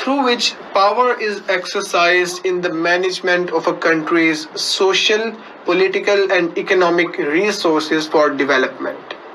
through which power is exercised in the management of a country's social, political and economic resources for development.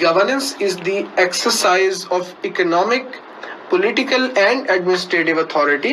governance is the exercise of economic, political and administrative authority,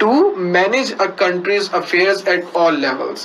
to manage a country's affairs at all levels.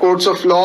courts of law,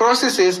processes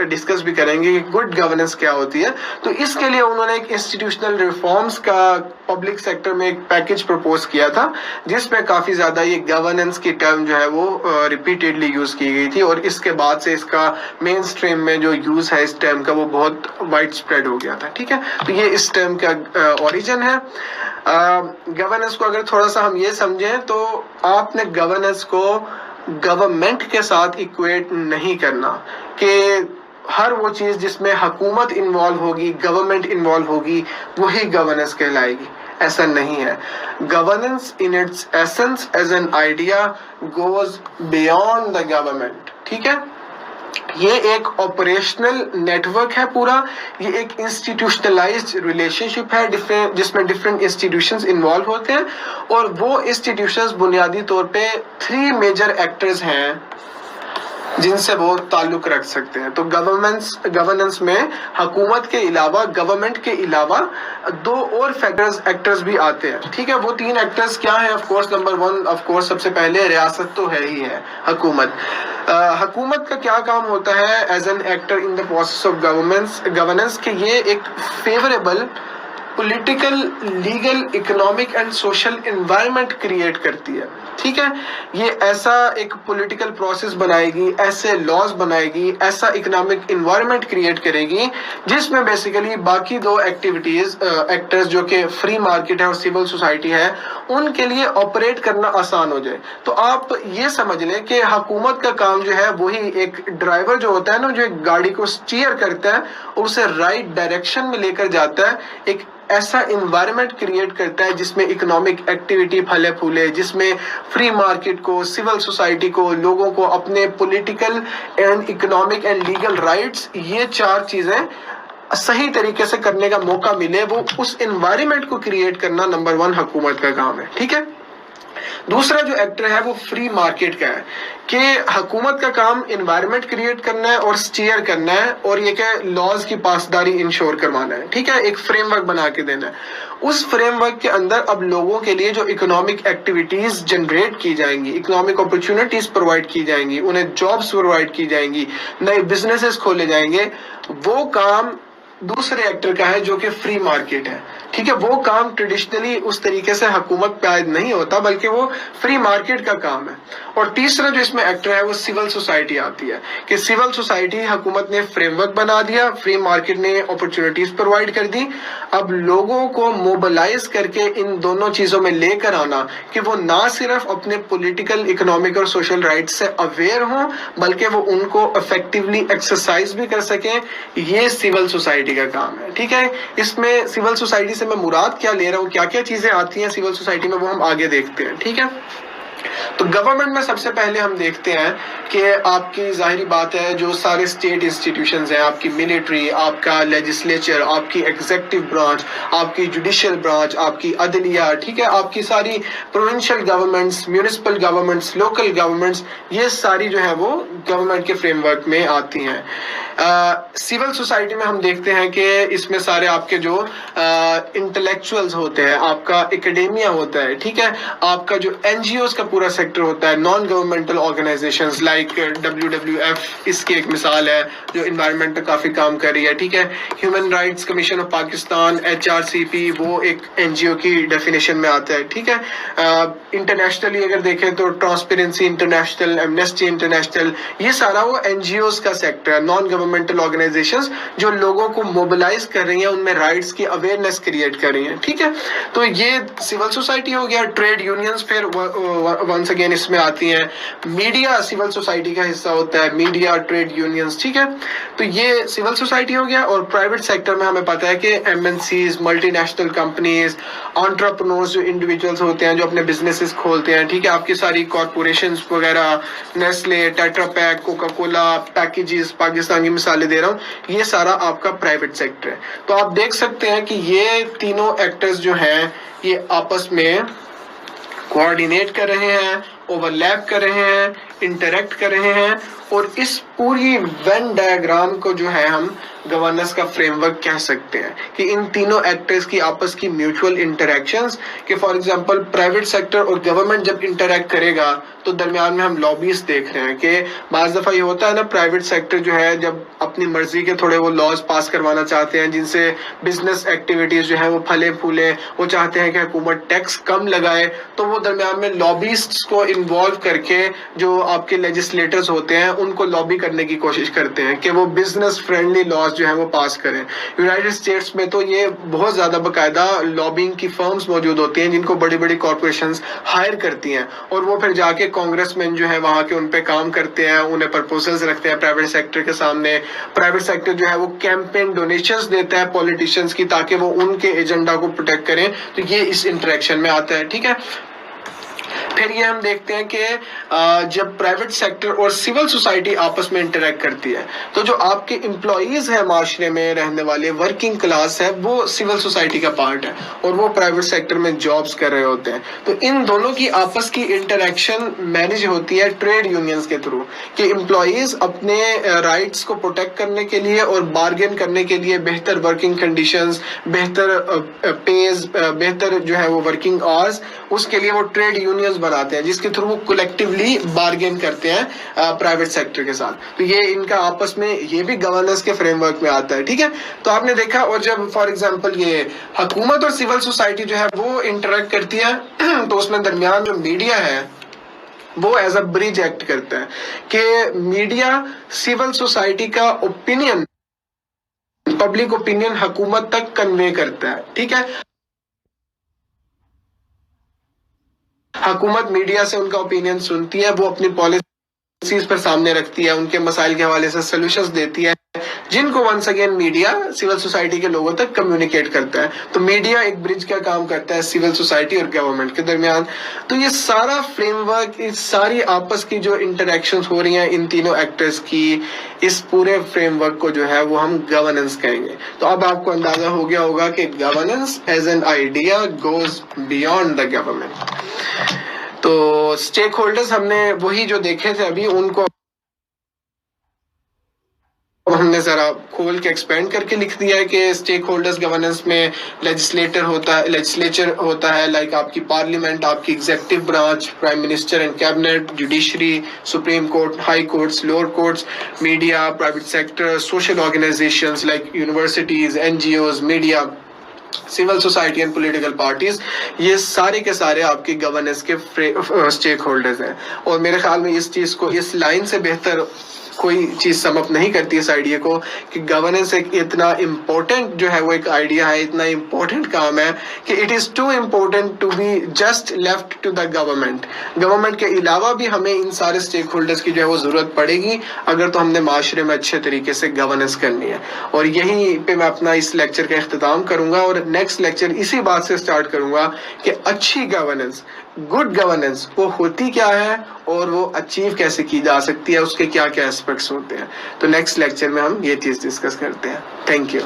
discuss بھی کریں گے کہ good governance کیا ہوتی ہے. تو اس کے لیے انہوں نے ایک انسٹیٹیوشنل ریفارمز کا پبلک سیکٹر میں ایک پیکج پرپوز کیا تھا جس میں کافی زیادہ یہ گورننس کی ٹرم جو ہے وہ ریپیٹیڈلی یوز کی گئی تھی, اور اس کے بعد سے اس کا مین سٹریم میں جو یوز ہے اس ٹرم کا وہ بہت وائڈ سپریڈ ہو گیا تھا. ٹھیک ہے, تو یہ اس ٹرم کا اوریجن ہے. گورننس کو اگر تھوڑا سا ہم یہ سمجھیں تو آپ نے گورننس کو گورنمنٹ کے ساتھ ایکویٹ نہیں کرنا کہ ہر وہ چیز جس میں حکومت انوالو ہوگی, گورنمنٹ انوالو ہوگی, وہی گورننس کہلائے گی. ایسا نہیں ہے. Governance in its essence as an idea goes beyond the government. ٹھیک ہے, یہ ایک آپریشنل نیٹ ورک ہے پورا, یہ ایک انسٹیٹیوشنلائزڈ ریلیشن شپ ہے جس میں ڈفرینٹ انسٹیٹیوشنز انوالو ہوتے ہیں, اور وہ انسٹیٹیوشنز بنیادی طور پہ 3 میجر ایکٹرز ہیں جن سے وہ تعلق رکھ سکتے ہیں. تو گورننس میں حکومت کے علاوہ, گورنمنٹ کے علاوہ 2 اور ایکٹرز بھی آتے ہیں. ٹھیک ہے, وہ 3 ایکٹرز کیا ہیں؟ Of course number 1 of course سب سے پہلے ریاست تو ہے ہی ہے, حکومت. حکومت کا کیا کام ہوتا ہے as an actor in the process of governance کہ یہ ایک favourable political, legal, economic and social environment create کرتی ہے. ٹھیک ہے, یہ ایسا ایک پولیٹیکل پروسیس بنائے گی, ایسے لاز بنائے گی, ایسا اکنامک انوائرمنٹ کریٹ کرے گی جس میں بیسیکلی باقی 2 ایکٹرز جو کہ فری مارکیٹ ہے اور سول سوسائٹی ہے, ان کے لیے آپریٹ کرنا آسان ہو جائے. تو آپ یہ سمجھ لیں کہ حکومت کا کام جو ہے وہی ایک ڈرائیور جو ہوتا ہے نا, جو ایک گاڑی کو اسٹیئر کرتا ہے اور اسے رائٹ ڈائریکشن میں لے کر جاتا ہے, ایک ایسا انوائرمنٹ کریٹ کرتا ہے جس میں اکنامک ایکٹیویٹی پھلے پھولے, جس میں فری مارکیٹ کو, سول سوسائٹی کو, لوگوں کو اپنے political and economic and legal rights, یہ 4 چیزیں صحیح طریقے سے کرنے کا موقع ملے. وہ اس انوائرمنٹ کو کریٹ کرنا نمبر 1 حکومت کا کام ہے. ٹھیک ہے, دوسرا جو ایکٹر ہے وہ فری مارکیٹ کا ہے کہ حکومت کا کام انوائرمنٹ کریٹ کرنا ہے اور سٹیئر کرنا ہے, اور یہ کہ لاز کی پاسداری انشور کروانا ہے. ٹھیک ہے, ایک فریم ورک بنا کے دینا ہے. اس فریم ورک کے اندر اب لوگوں کے لیے جو اکنامک ایکٹیویٹیز جنریٹ کی جائیں گی, اکنامک اپرچونٹیز پرووائڈ کی جائیں گی, انہیں جابس پرووائڈ کی جائیں گی, نئے بزنسز کھولے جائیں گے, وہ کام دوسرے ایکٹر کا ہے جو کہ فری مارکیٹ ہے. ٹھیک ہے, وہ کام ٹریڈیشنلی اس طریقے سے حکومت پہ عائد نہیں ہوتا بلکہ وہ فری مارکیٹ کا کام ہے. اور تیسرا جو اس میں ایکٹر ہے وہ سول سوسائٹی آتی ہے کہ سول سوسائٹی, حکومت نے فریم ورک بنا دیا, فری مارکیٹ نے اپرچونٹیز پرووائڈ کر دی, اب لوگوں کو موبلائز کر کے ان دونوں چیزوں میں لے کر آنا کہ وہ نہ صرف اپنے پولیٹیکل, اکنامک اور سوشل رائٹس سے اویئر ہوں بلکہ وہ ان کو افیکٹولی ایکسرسائز بھی کر سکیں, یہ سول سوسائٹی کا کام ہے. ٹھیک ہے, اس میں سول سوسائٹی سے میں مراد کیا لے رہا ہوں, کیا کیا چیزیں آتی ہیں سول سوسائٹی میں, وہ ہم آگے دیکھتے ہیں. ٹھیک ہے, تو گورنمنٹ میں سب سے پہلے ہم دیکھتے ہیں کہ آپ کی ظاہری بات ہے جو سارے اسٹیٹ انسٹیٹیوشنز ہیں, آپ کی ملٹری, آپ کا لیجسلیچر, آپ کی ایگزیکٹو برانچ, آپ کی جوڈیشل برانچ, آپ کی عدلیہ, ٹھیک ہے, آپ کی ساری provincial governments, municipal governments, local governments, یہ ساری جو ہے وہ گورنمنٹ کے فریم ورک میں آتی ہیں. سول سوسائٹی میں ہم دیکھتے ہیں کہ اس میں سارے آپ کے جو انٹلیکچوئلز ہوتے ہیں, آپ کا اکیڈیمیا ہوتا ہے, ٹھیک ہے, آپ کا جو NGOs کا پورا سیکٹر ہوتا ہے, non governmental organisations like WWF اس کی ایک مثال ہے جو انوائرمنٹ پہ کافی کام کر رہی ہے. ٹھیک ہے, human rights commission of Pakistan HRCP وہ ایک NGO کی ڈیفینیشن میں آتا ہے. ٹھیک ہے, انٹرنیشنلی اگر دیکھیں تو ٹرانسپیرنسی انٹرنیشنل, ایمنسٹی انٹرنیشنل, یہ سارا وہ NGOs کا سیکٹر ہے, نان گورنمنٹل آرگنائزیشنز جو لوگوں کو موبلائز کر رہی ہیں, ان میں رائٹس کی اویئرنیس کریٹ کر رہی ہیں. ٹھیک ہے, تو یہ سول سوسائٹی ہو گیا. ٹریڈ یونینز پھر ونس اگین اس میں آتی ہیں. میڈیا سول سوسائٹی کا حصہ ہوتا ہے, میڈیا, ٹریڈ یونینز. ٹھیک ہے, تو یہ سول سوسائٹی ہو گیا. اور پرائیویٹ سیکٹر میں ہمیں پتا ہے کہ MNCs, multi national companies, entrepreneurs جو انڈیویجولز ہوتے ہیں جو اپنے بزنسز کھولتے ہیں, ٹھیک ہے, آپ کی ساری کارپوریشنز وغیرہ, Nestle, Tetra Pak, Coca Cola, Packages, Pakistan کی مثالیں دے رہا ہوں, یہ سارا آپ کا پرائیویٹ سیکٹر ہے. تو آپ دیکھ سکتے ہیں کہ یہ تینوں ایکٹرز جو ہیں یہ آپس میں کوآرڈینیٹ کر رہے ہیں, اوور لیپ کر رہے ہیں, انٹریکٹ کر رہے ہیں، اور اس پوری وین ڈائیگرام کو جو ہے ہم گورننس کا فریم ورک کہہ سکتے ہیں، کہ ان تینوں ایکٹرز کی آپس کی میوچول انٹریکشنز، کہ فار ایگزامپل پرائیویٹ سیکٹر اور گورنمنٹ جب انٹریکٹ کرے گا تو درمیان میں ہم لابیز دیکھ رہے ہیں کہ بعض دفعہ یہ ہوتا ہے نا، پرائیویٹ سیکٹر جو ہے جب اپنی مرضی کے تھوڑے وہ لاز پاس کروانا چاہتے ہیں جن سے بزنس ایکٹیویٹیز جو ہے وہ پھلے پھولے، وہ چاہتے ہیں کہ حکومت ٹیکس کم لگائے، تو وہ درمیان میں لابیسٹس کو انوالو کر کے جو آپ کے لیجسلیٹرز ہوتے ہیں ان کو لابی کرنے کی کوشش کرتے ہیں کہ وہ بزنس فرینڈلی لاز جو ہے وہ پاس کریں۔ یونائٹڈ اسٹیٹس میں تو یہ بہت زیادہ باقاعدہ لابنگ کی فرمز موجود ہوتی ہیں جن کو بڑی بڑی کارپوریشنز ہائر کرتی ہیں، اور وہ پھر جا کے کانگریس مین جو ہے وہاں کے ان پہ کام کرتے ہیں، انہیں پرپوزلز رکھتے ہیں پرائیویٹ سیکٹر کے سامنے۔ پرائیویٹ سیکٹر جو ہے وہ کیمپین ڈونیشنز دیتا ہے پولیٹیشنز کی تاکہ وہ ان کے ایجنڈا کو پروٹیکٹ کریں، تو یہ اس انٹریکشن میں آتا ہے، ٹھیک ہے۔ پھر یہ ہم دیکھتے ہیں کہ جب پرائیویٹ سیکٹر اور سول سوسائٹی آپس میں انٹریکٹ کرتی ہے تو جو آپ کے امپلائیز ہیں معاشرے میں رہنے والے، ورکنگ کلاس ہے، وہ سول سوسائٹی کا پارٹ ہے اور وہ پرائیویٹ سیکٹر میں جابز کر رہے ہوتے ہیں، تو ان دونوں کی آپس کی انٹریکشن مینج ہوتی ہے ٹریڈ یونینز کے تھرو، کہ امپلائیز اپنے رائٹس کو پروٹیکٹ کرنے کے لیے اور بارگین کرنے کے لیے بہتر ورکنگ کنڈیشنز، بہتر پیز، بہتر جو ہے وہ ورکنگ آورز، اس کے لیے وہ ٹریڈ یونینز بناتے ہیں جس کے تھرو وہ کولیکٹیولی بارگین کرتے ہیں پرائیویٹ سیکٹر کے ساتھ، تو یہ ان کا آپس میں یہ بھی گورننس کے فریم ورک میں آتا ہے، ٹھیک ہے۔ تو آپ نے دیکھا، اور جب فار ایگزامپل یہ حکومت اور سول سوسائٹی جو ہے وہ انٹریکٹ کرتی ہے تو اس میں درمیان جو میڈیا ہے وہ ایز اے برج ایکٹ کرتا ہے، کہ میڈیا سول سوسائٹی کا اوپینین، پبلک اوپینین حکومت تک کنوے کرتا ہے، ٹھیک ہے۔ حکومت میڈیا سے ان کا اوپینین سنتی ہے، وہ اپنی پالیسیز پر سامنے رکھتی ہے، ان کے مسائل کے حوالے سے سولوشنز دیتی ہے، جن کو once again media civil society کے لوگوں تک کمیونیکیٹ کرتا ہے، تو میڈیا ایک برج کا کام کرتا ہے سول سوسائٹی اور گورنمنٹ کے درمیان۔ تو یہ سارا فریم ورک، اس ساری آپس کی جو انٹریکشنز ہو رہی ہیں ان تینوں ایکٹرز کی، اس پورے فریم ورک کو جو ہے وہ ہم گورننس کہیں گے۔ تو اب آپ کو اندازہ ہو گیا ہوگا کہ governance as an idea goes beyond the government. تو اسٹیک ہولڈرز ہم نے وہی جو دیکھے تھے ابھی، ان کو ہم نے ذرا کھول کے ایکسپینڈ کر کے لکھ دیا ہے کہ اسٹیک ہولڈرز گورننس میں لیجسلیچر ہوتا ہے، لائک آپ کی پارلیمنٹ، آپ کی executive branch, prime minister and cabinet, judiciary, supreme court, high courts, lower courts, media, private sector, social organisations like universities, NGOs، media, civil society and political parties, یہ سارے کے سارے آپ کے گورننس کے اسٹیک ہولڈرز ہیں۔ اور میرے خیال میں اس چیز کو اس لائن سے بہتر کوئی چیز سم اپ نہیں کرتی اس آئیڈیا کو، کہ گورننس ایک اتنا امپورٹنٹ جو ہے وہ ایک آئیڈیا ہے، اتنا امپورٹنٹ کام ہے کہ it is too important to be just left to the government. Government کے علاوہ بھی ہمیں ان سارے اسٹیک ہولڈرز کی جو ہے وہ ضرورت پڑے گی اگر تو ہم نے معاشرے میں اچھے طریقے سے گورننس کرنی ہے۔ اور یہیں پہ میں اپنا اس لیکچر کا اختتام کروں گا، اور نیکسٹ لیکچر اسی بات سے سٹارٹ کروں گا کہ اچھی گورننس، گڈ گورننس وہ ہوتی کیا ہے اور وہ اچیو کیسے کی جا سکتی ہے، اس کے کیا کیا ایسپیکٹس ہوتے ہیں۔ تو نیکسٹ لیکچر میں ہم یہ چیز ڈسکس کرتے ہیں۔ Thank you.